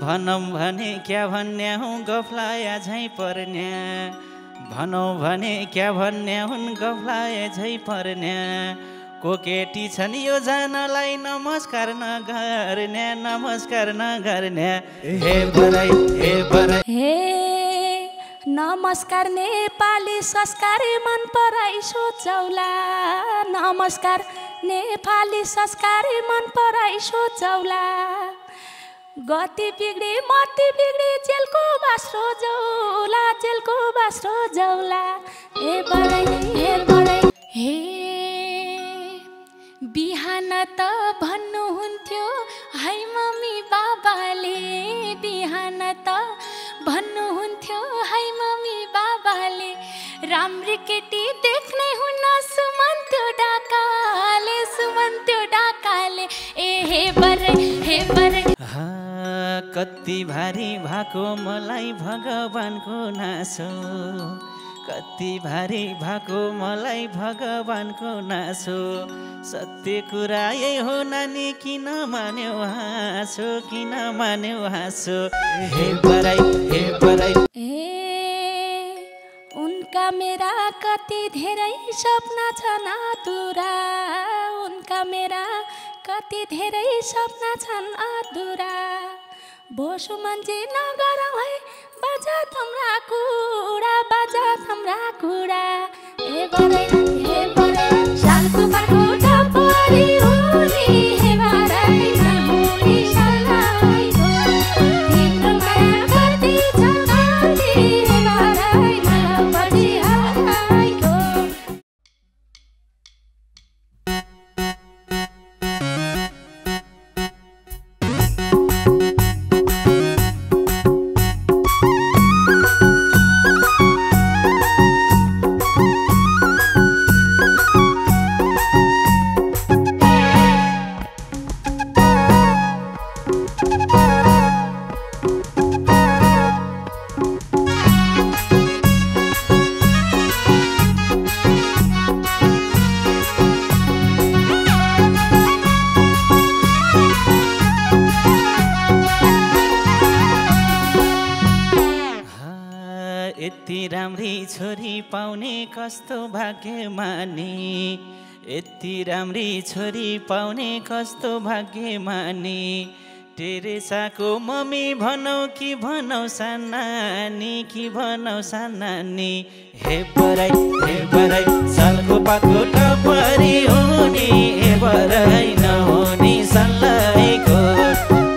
भनौँ भने क्या भन्ने हुँ गफलाया झैँ पर्ने भनौँ भने क्या भन्ने हुन् गफलाया झैँ पर्ने को केटी छन् यो जानलाई नमस्कार नगर्ने नमस्कार नगर्ने हे बराई हे बराई हे नमस्कार नेपाली संस्कार मन पराई सोचौला नमस्कार नेपाली संस्कार मन पराई सोचौला गति बिग्डी मति बिग्डी जेलको बास्रो जौला जेलको बास्रो जौला हे बराई हे बिहान त भन्नुहुन्थ्यो है मम्मी बाबाले बिहान त भन्नुहुन्थ्यो है मम्मी बाबाले राम्री केटी देख्ने हुन्न सुमन त्यो डाकाले ए हे बरै कति भारी भएको मलाई भगवानको नासो कति भारी भएको मलाई भगवानको नासो सत्य कुरा यही हो नानी किन मान्यो हाँसो हे बराई ए उनका मेरा कति धेरै सपना छन् अधुरा उनका मेरा कति धेरै सपना छन् अधुरा बोसु मन्जी नगरौँ है बाजा थम्रा कुरा ए बरै सालको बाटो टपरी हुने हे बरै नहुने सल्लाइ हो तिम्रो माया गर्दै छ गाली हे बरै नपछि हराइको यति राम्री छोरी पाउने कस्तो भाग्यमानी यति राम्री छोरी पाउने कस्तो भाग्यमानी टेरेसाको मम्मी भनौँ कि भनौँ सानानी हे बराई सालको पाको टपरी हुने हे बराई नहुने सल्लाइको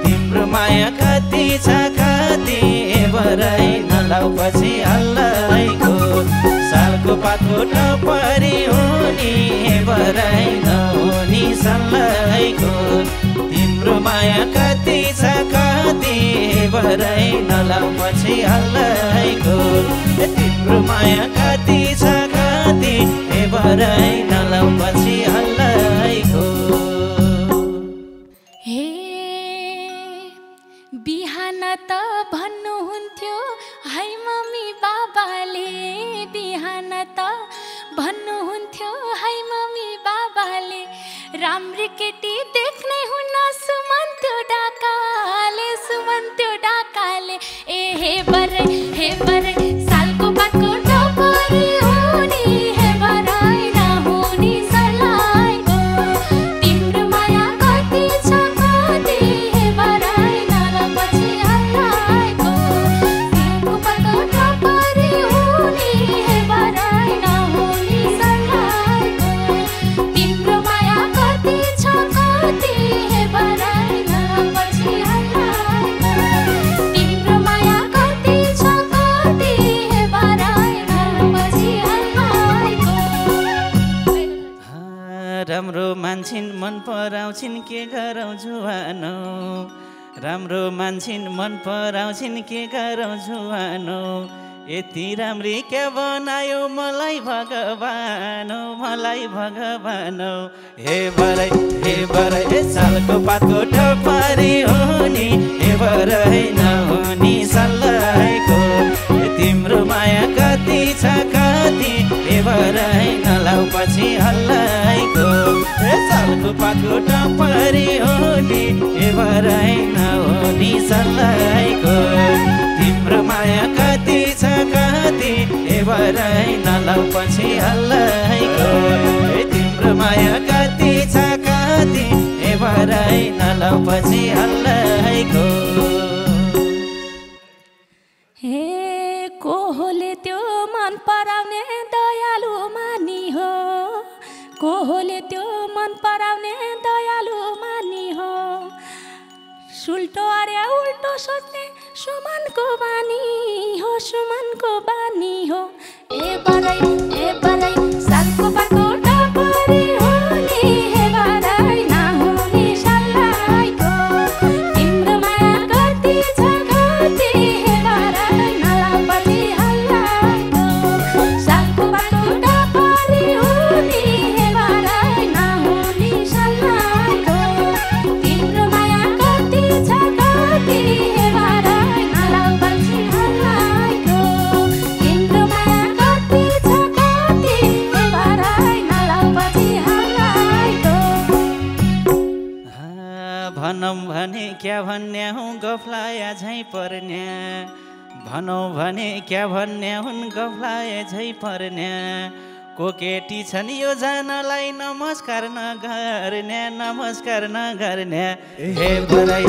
तिम्रो माया कति छ कति हे बराई नलाउ पछि हल्लाइको सालको पाको टपरी हुने हे बराई नहुने सल्लाइको तिम्रो माया कति छ कति हे बराई नलाउ पछि हल्लाइको तिम्रो माया कति छ कति हे बराई नलाउ पछि हल्लाइको हे बिहान त भन्नुहुन्थ्यो है मम्मी बाबाले बिहान त भन्नुहुन्थ्यो है मम्मी बाबाले राम्री केटी देख्ने हुन्न सुमन त्यो डाकाले ए हे बरै सालको बाटो टपरी हुने हे बरै नहुने सल्लाइको तिम्रो माया कति छ कति हे बरै नलपछि हल्लाइको सालको बाटो टपरी हुने हे बरै नहुने सल्लाइको तिम्रो माया कति छ कति हे बरै नलपछि हल्लाइको तिम्रो माया कति छ कति हे बरै नलपछि हल्लाइको राम्रो मान्छिन् मन पराउँछिन् के गरौँ जुवानो राम्रो मान्छिन् मन पराउँछिन् के गरौँ जुवानो यति राम्री क्या बनायो मलाई भगवानो हे बराई सालको पातको टपरी हुने हे बराई नहुने सल्लाइको तिम्रो माया कति छ कति हे बराई नलाउ पछि हल्लाइको सालको पातको टपरी हुने हे बराई नहुने सल्लाइको नलाउ पछि हल्लाइको तिम्रो माया कति छ कति हे भरै नलाउ पछि हल्लाइको हे को होले त्यो मन पराउने दयालु मानी हो को होले त्यो मन पराउने दयालु मानी हो सुल्टो अरे उल्टो सोच्ने सुमनको बानी हो सुमनको बानी हो ए बरै सालको पाको टपरी हो नि हे बरै नहुने सल्लाइको तिम्रो माया कति छ कति हे बरै नलाउ पछि हल्लाइको सालको पाको टपरी हो नि हे बरै नहुने सल्लाइको तिम्रो माया कति छ कति हे बरै नलाउ पछि हल्लाइको तिम्रो माया कति छ कति हे बरै नलाउ पछि हल्लाइको भनौँ भने क्या भन्ने हुँ गफलाया झैँ पर्ने भनौँ भने क्या भन्ने हुन् गफलाया झैँ पर्ने को केटी छन् यो जानलाई नमस्कार नगर्ने हे बरै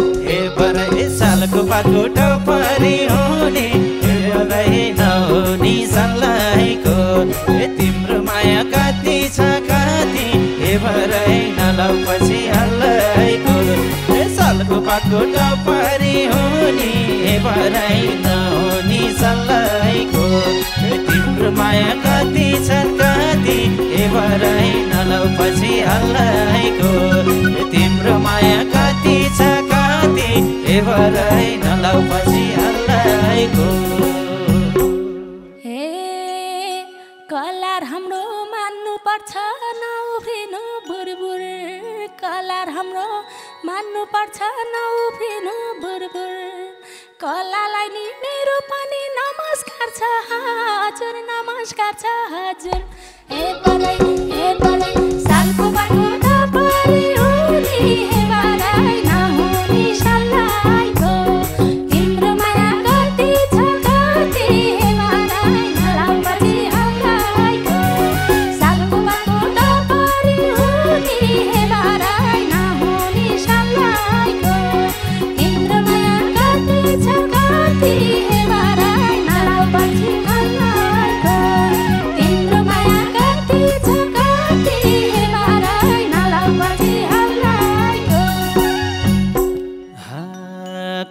सालको पाको टपरी हुने हे बरै नहुने सल्लाइको तिम्रो माया कति छ कति हे बरै नलाउ पछि हल्लाइको सालको पाको टपरी हुने हे बरै नहुने सल्लाइको तिम्रो माया कति छ कति हे बरै नलाउ पछि हल्लाइको तिम्रो माया कति छ कति हे बरै नलाउ पछि हल्लाइको हे कलार हाम्रो मान्नु पर्छ नउभिनु बुरबुर कलार हाम्रो मान्नु पर्छ नउभिनु बुरबुर कलालाई नि मेरो पनि नमस्कार छ हजुर हे बरै सालको बाटो टपरी हुने हे बरै नहुने सल्लाइको तिम्रो माया कति छ कति हे बरै नलाउ पछि हल्लाइको सालको बाटो टपरी हुने हे बरै नहुने सल्लाइको तिम्रो माया कति छ कति हे बरै नलाउ पछि हल्लाइको तिम्रो माया कति छ कति हे बरै नलाउ पछि हल्लाइको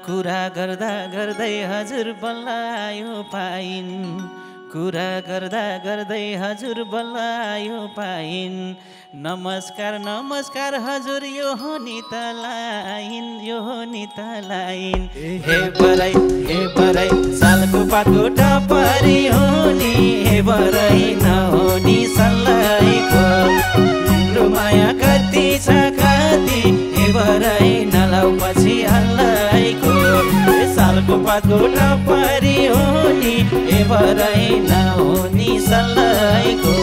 कुरा गर्दा गर्दै हजुर बल्लायो पाइन् कुरा गर्दा गर्दै हजुर बल्लायो पाइन् नमस्कार हजुर यो हो नि त लाइन हे बरै सालको पाको टपरी हुने हे बरै नहुने सल्लाइको तिम्रो माया कति छ कति हे बरै नलाउ पछि हल्लाइको सालको पाको टपरी हुने हे बरै नहुने सल्लाइको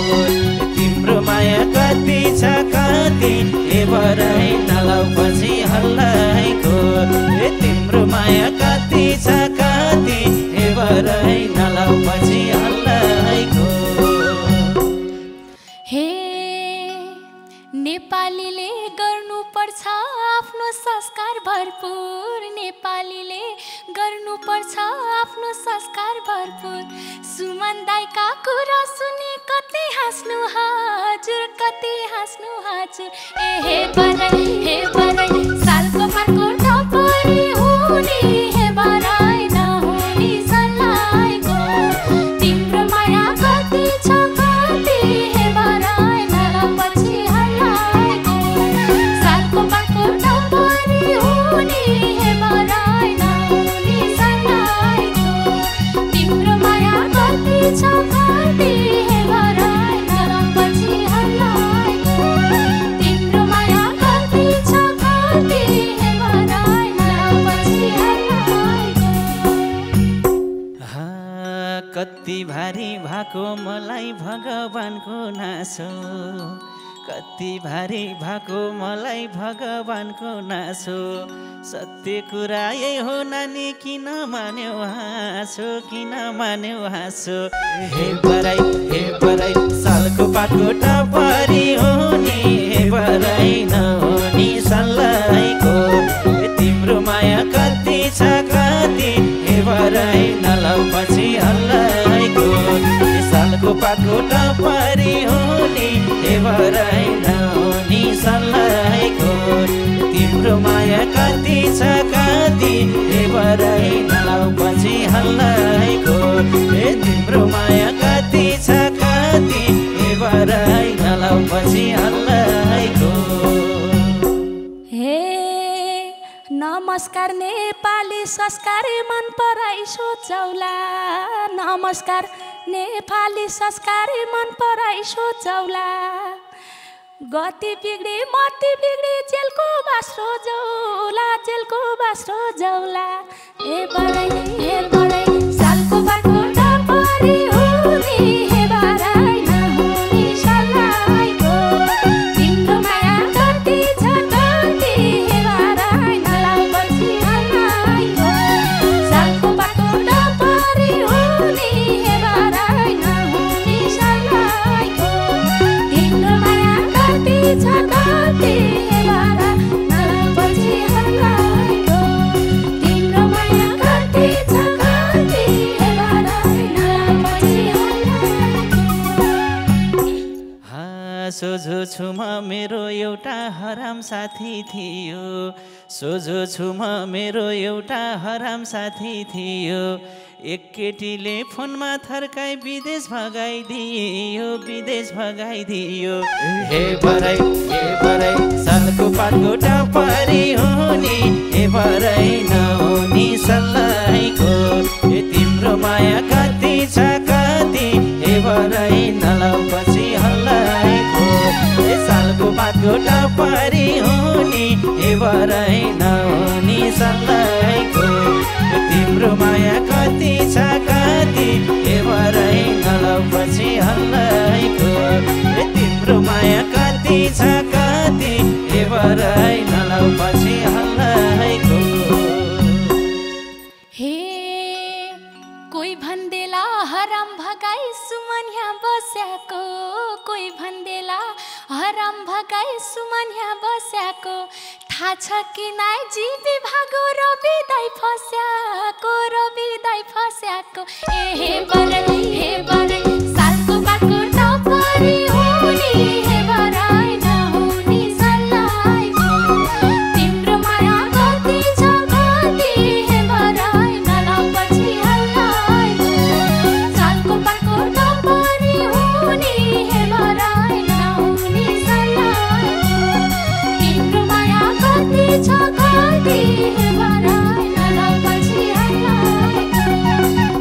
तिम्रो माया कति छ कति हे बरै नलाउ पछि हल्लाइको तिम्रो माया कति छ कति हे बरै नलाउ पछि हल्लाइको हे नेपालीले गर्नुपर्छ आफ्नो संस्कार भरपुर नेपालीले गर्नुपर्छ आफ्नो संस्कार भरपुर सुमन दाइका कुरा सुने कति हाँस्नु हजुर ए हे बरै सालको पाको टपरी हुने हे बरै नहुने सल्लाइको तिम्रो माया कति छ कति हे बरै नलाउ पछि हल्लाइको सालको पाको टपरी हुने हे बरै नहुने सल्लाइको तिम्रो माया कति छ कति हे बरै नलाउ पछि हल्लाइको तिम्रो माया कति छ कति हे बरै नलाउ पछि हल्लाइको कति भारी भएको मलाई भगवानको नासो कति भारी भएको मलाई भगवानको नासो सत्य कुरा यही हो नानी किन मान्यौ हाँसो किन मान्यौ हाँसो हे बराई सालको पातको टपरी हो नि हे बराई नहुनी सल्लाइको तिम्रो माया कति छ कति हे बराई नलाउ पछि हल्लाइको सालको पातको टपरी हो नि हे बराई नहुनी सल्लाइको तिम्रो माया कति छ कति हे बराई नलाउ पछि हल्लाइको तिम्रो माया कति छ कति हे बराई नलाउ पछि हल्लाइको हे नमस्कार नेपाली संस्कार मन पराई सोचौला नमस्कार नेपाली संस्कार मन पराई सोचौला गति बिग्री मति बिग्री जेलको बास्रो जौला हे बराई सालको बाटो टपरी हुने हे बराई नहुने सल्लाइको तिम्रो माया कति छ कति हे बराई नलाउ पछि हल्लाइको सालको बाटो टपरी हुने हे बराई नहुने सल्लाइको तिम्रो माया कति छ कति हे बराई नलाउ पछि हल्लाइको तिम्रो माया कति छ कति हे बराई नलाउ पछि हल्लाइको सोझो छुमा मेरो एउटा हराम साथी थियो सोझो छुमा मेरो एउटा हराम साथी थियो एक केटीले फोनमा थर्काई विदेश भगाइदियो हे बराई सालको पातको टपरी हुने हे बराई नहुनी सल्लाइको तिम्रो माया कति छ कति हे बराई नलाउ पछि हल्लाइको सालको पातको टपरी हुने हे बराई नहुनी सल्लाइको तिम्रो माया कति छ कति हे बराई नलाउ पछि हल्लाइको तिम्रो माया कति छ कति हे बराई नलाउ पछि हल्लाइको हे कोही भन्देला हराम भगाई सुमन यहाँ बस्याको कोही भन्देला हराम भगाई सुमन यहाँ बस्याको थाहा छ कि नाइ जीवी भागो रवि दाइ फस्याको हे बराई सालको बाटो टपरी हुने हे बराई नहुने सल्लाइको तिम्रो माया कति छ कति हे बराई नलाउ पछि हल्लाइको सालको बाटो टपरी हुने हे बराई नहुने सल्लाइको तिम्रो माया कति छ कति हे बराई नलाउ पछि हल्लाइको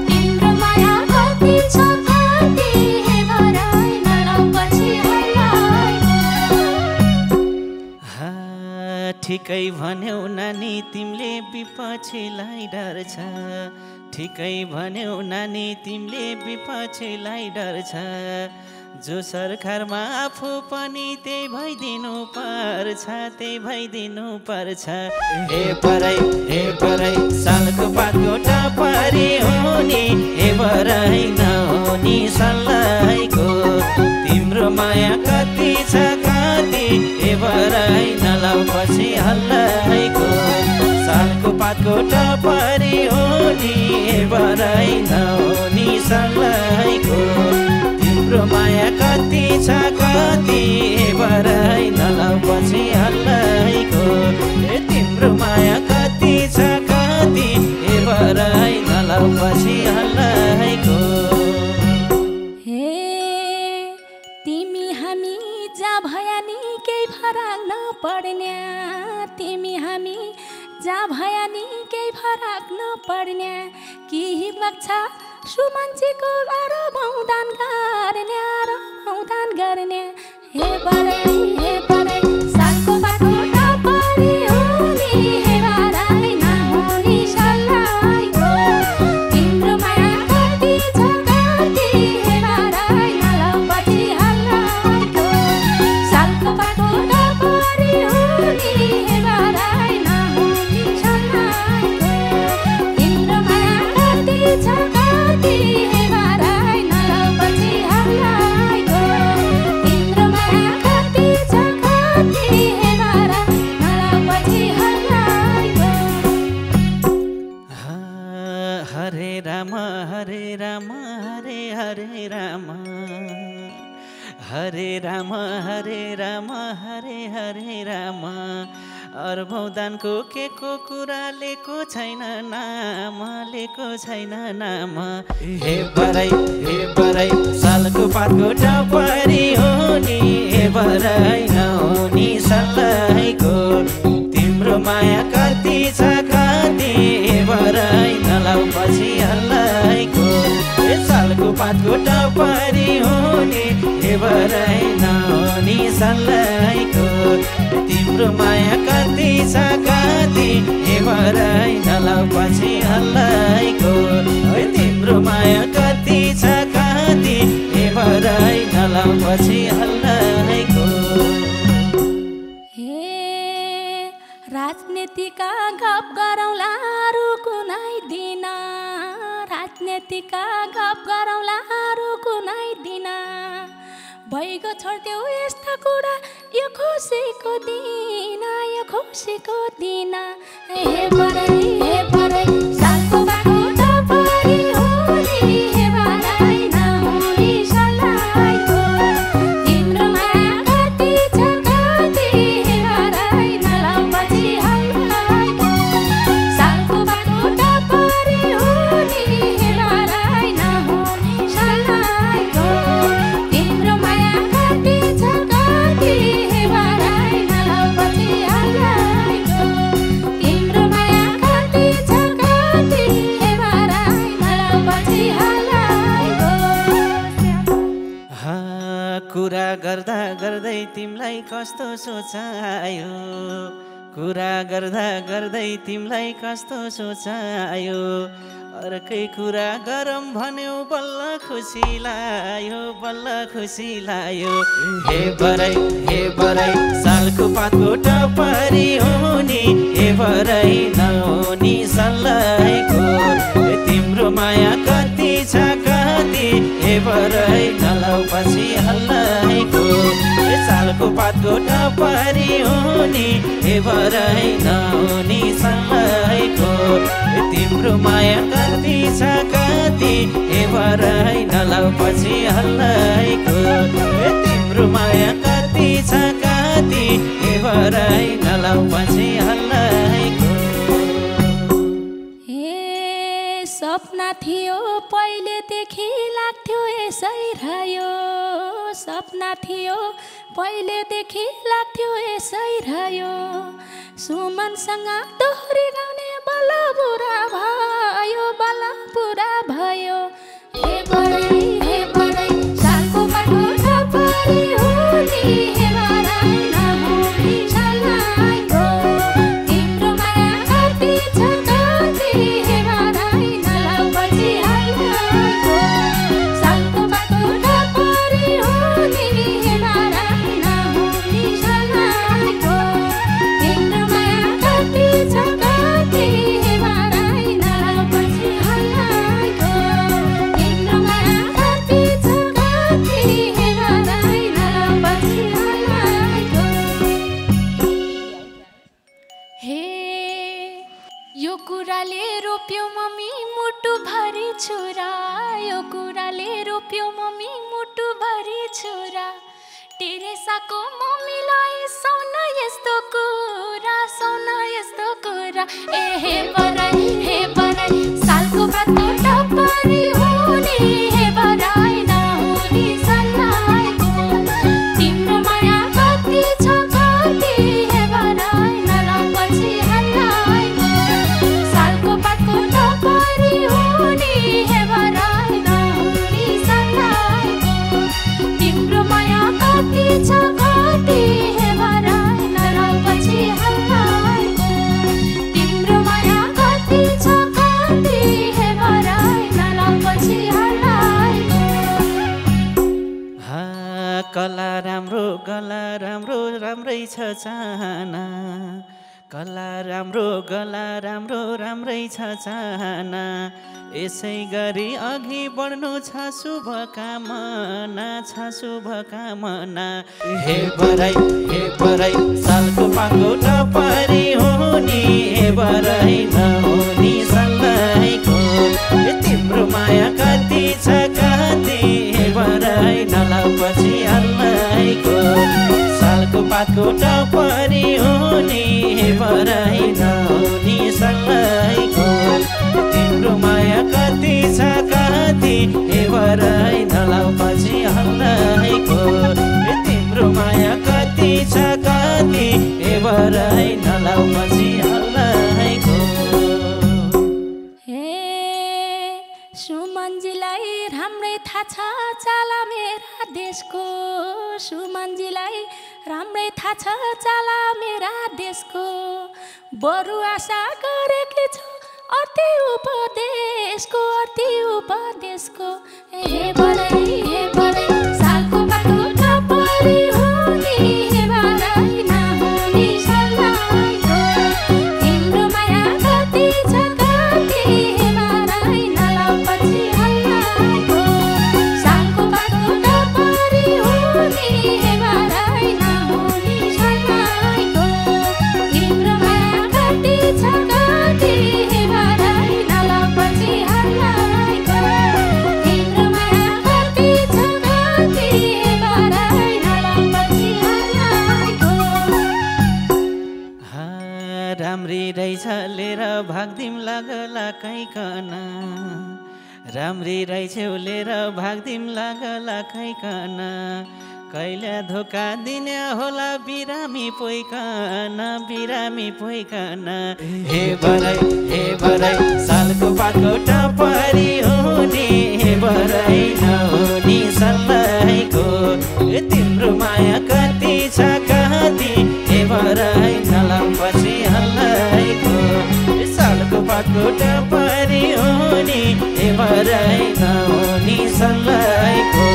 तिम्रो माया कति छ कति हे बराई नलाउ पछि हल्लाइको ठिकै भन्यौ नानी तिमीले विपक्षीलाई डर छ ठिकै भन्यौ नानी तिमीले विपक्षीलाई डर छ जो सरकारमा आफू पनि त्यही भइदिनु पर्छ हे बराई सालको पातको टपरी हुने हे बराई नहुनी सल्लाइको तिम्रो माया कति छ कति हे बराई नलाउ पछि हल्लाइको सालको पातको टपरी हुने हे बराई नहुनी सल्लाइको तिम्रो माया कति छ कति हे बराई नलाउ पछि हल्लाइको तिम्रो माया कति छ कति हे बराई नलाउ पछि हल्लाइको हे तिमी हामी जहाँ भया नि केही फरक नपर्ने तिमी हामी जहाँ भया नि केही फरक नपर्ने कि हिम्मत छ सुमन्छेको दान गर्ने हे बराई सालको बाटो टपरी हुने हे बराई नहुने सल्लाइको तिम्रो माया कति छ कति हे बराई नलाउ पछि हल्लाइको सालको राम हरे राम हरे हरे राम हरे राम हरे राम हरे हरे राम अर्भौदानको के को कुरा लेको छैन नाम लेको छैन नाम हे बराई सालको पातको टपरी हो नि हे बराई नहुनी सल्लाइको तिम्रो माया कति छ कति हे बराई नलाउ पछि हल्लाइको हे सालको पातको टपरी हो नि हे बराई नहुनी सल्लाइको तिम्रो माया कति छ कति हे बराई नलाउ पछि हल्लाइको तिम्रो माया कति छ कति हे बराई नलाउ पछि हल्लाइको राजनीतिका गफ गरौँला अरू कुनै दिन राजनीतिका गफ गरौँला अरू कुनै दिन भइगयो छोड्देऊ यस्ता कुरा यो खुसीको दिन हे बराई सालको बाटो टपरी हो नि हे बराई नहुनी सल्लाइको तिम्रो माया कति छ कति हे बराई नलाउ पछि हल्लाइको सालको बाटो टपरी हो नि हे बराई नहुनी सल्लाइको तिम्रो माया कति छ कति हे बराई नलाउ पछि हल्लाइको तिम्रो माया कति छ कति हे बराई नलाउ पछि हल्लाइको कुरा गर्दा गर्दै तिमीलाई कस्तो सोचायो कुरा गर्दा गर्दै तिमीलाई कस्तो सोचायो अर्कै कुरा गरम भन्यो बल्ल खुसी लायो हे बराई सालको पातको टपरी हो नि हे बराई नहुनी सल्लाइको तिम्रो माया कति छ कति हे बराई नलाउ पछि हल्लाइको सालको पातको टपरी हो नि हे बराई नहुनी सल्लाइको तिम्रो माया कति छ कति हे बराई नलाउ पछि हल्लाइको तिम्रो माया कति छ कति हे बराई नलाउ पछि हल्लाइको सपना थियो पहिलेदेखि लाग्थ्यो यसै रह्यो सपना थियो पहिलेदेखि लाग्थ्यो यसै रह्यो सुमनसँग दोहोरी गाउने बल्ल पुरा भयो हे बराई सालको बाटो टपरी हो नि हे बराई नहुनी सल्लाइको तिम्रो माया कति छ कति हे बराई नलाउ पछि हल्लाइको सालको बाटो टपरी हो नि हे बराई नहुनी सल्लाइको तिम्रो माया कति छ कति हे बराई नलाउ पछि हल्लाइको तिम्रो माया कति छ कति हे बराई नलाउ पछि हल्लाइको हे यो कुराले रोप्यो मम्मी मुटु भरि छुरा यो कुराले रोप्यो मम्मी मुटु भरि छुरा टेरेसाको मम्मीलाई सुन यस्तो कुरा ए हे बराई सालको बाटो टपरी हो नि हे बराई नहुनी सल्लाइको तिम्रो माया कति छ कति हे बराई नलाउ पछि हल्लाइको सालको बाटो टपरी हो नि हे बराई नहुनी सल्लाइको तिम्रो माया कति छ कति हे बराई नलाउ पछि हल्लाइको तिम्रो माया कति छ कति हे बराई नलाउ पछि हल्लाइको कला राम्रो गला राम्रो राम्रै छ चाहना कला राम्रो गला राम्रो राम्रै छ चाहना यसै गरी अघि बढ्नु छ शुभकामना हे बराई सालको पाको टपरी हो नि हे बराई नहुनी सल्लाइको पातको टपरी हुने बराई नहुने सल्लाइको तिम्रो माया कति छ कति बराई नलाउ पछि हल्लाइको तिम्रो माया कति छ कति बराई नलाउ पछि हल्लाइको सुमनजीलाई राम्रै थाहा छ चाला मेरा देशको सुमनजीलाई राम्रै थाहा छ चाला मेरा देशको बरु आशा गरेकी छु अति उपदेशको हे बरै सालको बाटो टपरी हुने हे बरै नहुने सल्लाइको तिम्रो माया कति छ कति हे बरै नलाउ पछि हल्लाइको सालको बाटो टपरी हुने हे बरै नहुने सल्लाइको तिम्रो माया कति छ कति हे बरै नलाउ पछि हल्लाइको तिम्रो माया कति छ कति हे बरै नलाउ पछि हल्लाइको राम्री रहेछ लिएर भाग्दिम लागला कैकन राम्री रहेछौ लिएर भाग्दिम लागला कैकन कहिले धोका दिने होला बिरामी पोइकन हे बरै सालको पातको टपरी हुने हे बरै नहुने सल्लाइको तिम्रो माया कति छ कति हे बरै नलाउ पछि हल्लाइको सालको पातको टपरी हुने हे बरै नहुने सल्लाइको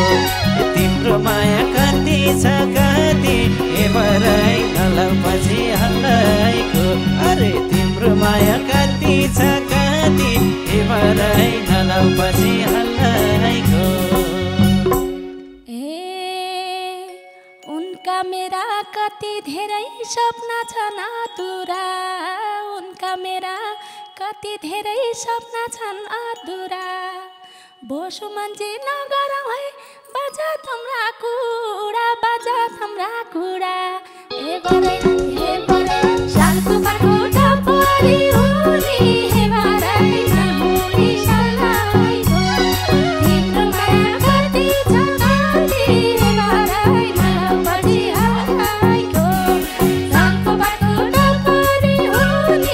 तिम्रो माया कति छ कति हे बरै नलाउ पछि हल्लाइको अरे तिम्रो माया कति छ कति हे बरै नलाउ पछि हल्लाइको उनका मेरा कति धेरै सपना छन् अधुरा उनका मेरा कति धेरै सपना छन् अधुरा बोसु मान्छे नगरौँ है बाजा थम्रा कुरा हे बरै सालको बाटो टपरी हुने हे बरै नहुने सल्लाइको तिम्रो माया कति छ कति हे बरै नलाउ पछि हल्लाइको सालको बाटो टपरी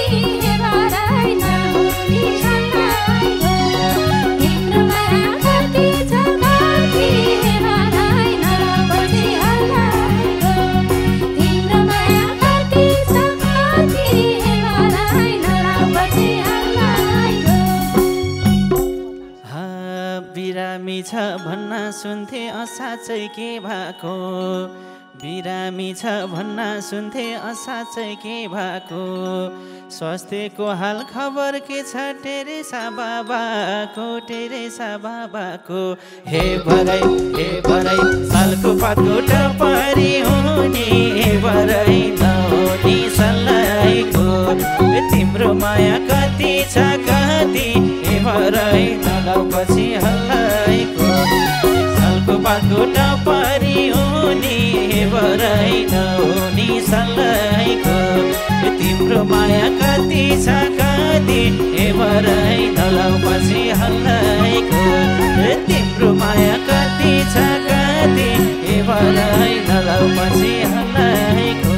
हुने हे बरै नहुने सल्लाइको तिम्रो माया कति छ कति हे बरै नलाउ पछि हल्लाइको तिम्रो माया कति छ कति हे बरै नलाउ पछि हल्लाइको बिरामी छ भन्न सुन्थे असाँचै के भएको बिरामी छ भन्न सुन्थे असाँचै के भएको स्वास्थ्यको हाल खबर के छ टेरेसा बाबाको हे बरै सालको पातको टपरी हुने हे बरै नहुने सल्लाइको तिम्रो माया कति छ कति हे बरै नलाउ पछि हल्लाइको सालको पातको टपरी हुने हे बरै नहुने सल्लाइको तिम्रो माया कति छ कति हे बरै नलाउ पछि हल्लाइको तिम्रो माया कति छ कति हे बरै नलाउ पछि हल्लाइको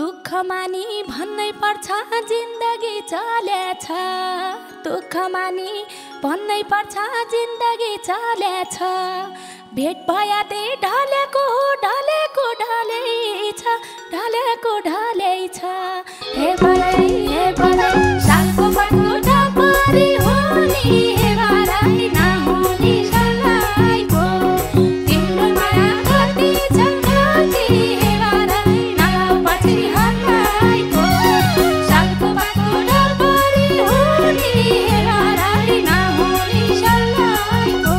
दुःख मानी भन्नै पर्छ जिन्दगी चलेछ दुःख मानी भन्नै पर्छ जिन्दगी चलेछ भेट भया ते ढलेको ढलेछ हे बरै सालको बाटो टपरी हुने हे बरै नहुने सल्लाइको तिम्रो माया कति छ कति हे बरै नलाउ पछि हल्लाइको सालको बाटो टपरी हुने हे बरै नहुने सल्लाइको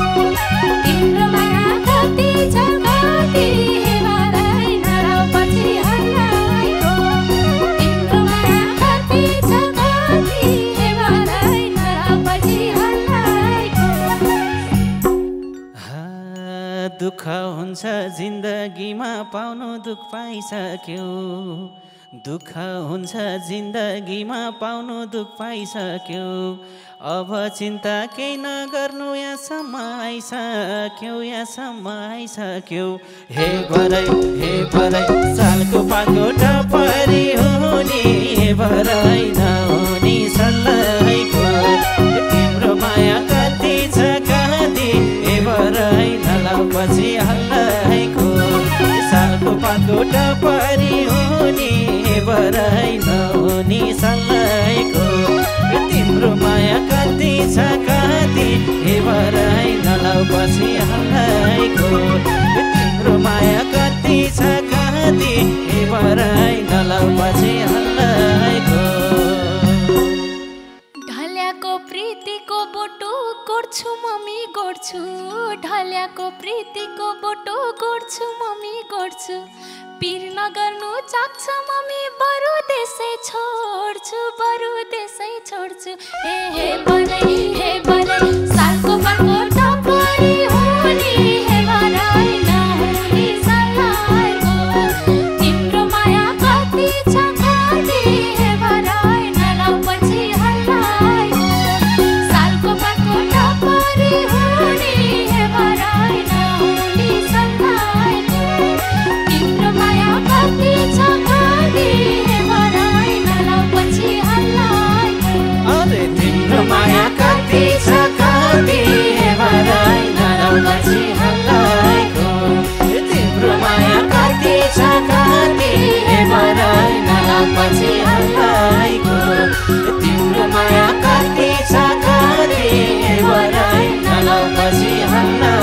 तिम्रो माया कति छ कति हे बरै नलाउ पछि हल्लाइको तिम्रो माया कति दुःख हुन्छ जिन्दगीमा पाउनु दुःख पाइसक्यो दुःख हुन्छ जिन्दगीमा पाउनु दुःख पाइसक्यो अब चिन्ता केही नगर्नु यहाँसम्म आइसक्यो हे भरै सालको पाको टपरी हुने हे भरै नहुने सल्लाहको तिम्रो माया कति छ कति हे भरै नलाउपछि हल्लाइको सालको पाको टपरी हुने हे भरै नहुने सल्लाहको तिम्रो माया कति छ कति हे भरै नलाउपछि हल्लाइको तिम्रो माया कति छ कति हे भरै नलाउपछि हल्लाइको ढल्याको प्रीतिको बोटो गोड्छु मम्मी गोड्छु ढल्याको प्रीतिको बोटो गोड्छु मम्मी गोड्छु पिर नगर्नु चाख्छ मम्मी बरु देशै छोड्छु हे भरै सालको पाको टपरी हुने हे भरै नहुने सल्लाहको तिम्रो माया कति छ कति हे भरै नलाउपछि हल्लाइको सालको पाको टपरी हुने हे भरै नहुने सल्लाहको तिम्रो माया कति छ कति हे भरै नलाउपछि हल्लाइको अरे तिम्रो माया कति छ कति हे भरै नलाउपछि हल्लाइको तिम्रो माया कति छ कति हे भरै नलाउपछि हल्लाइको तिम्रो माया कति छ कति हे भरै नलाउपछि हल्लाइको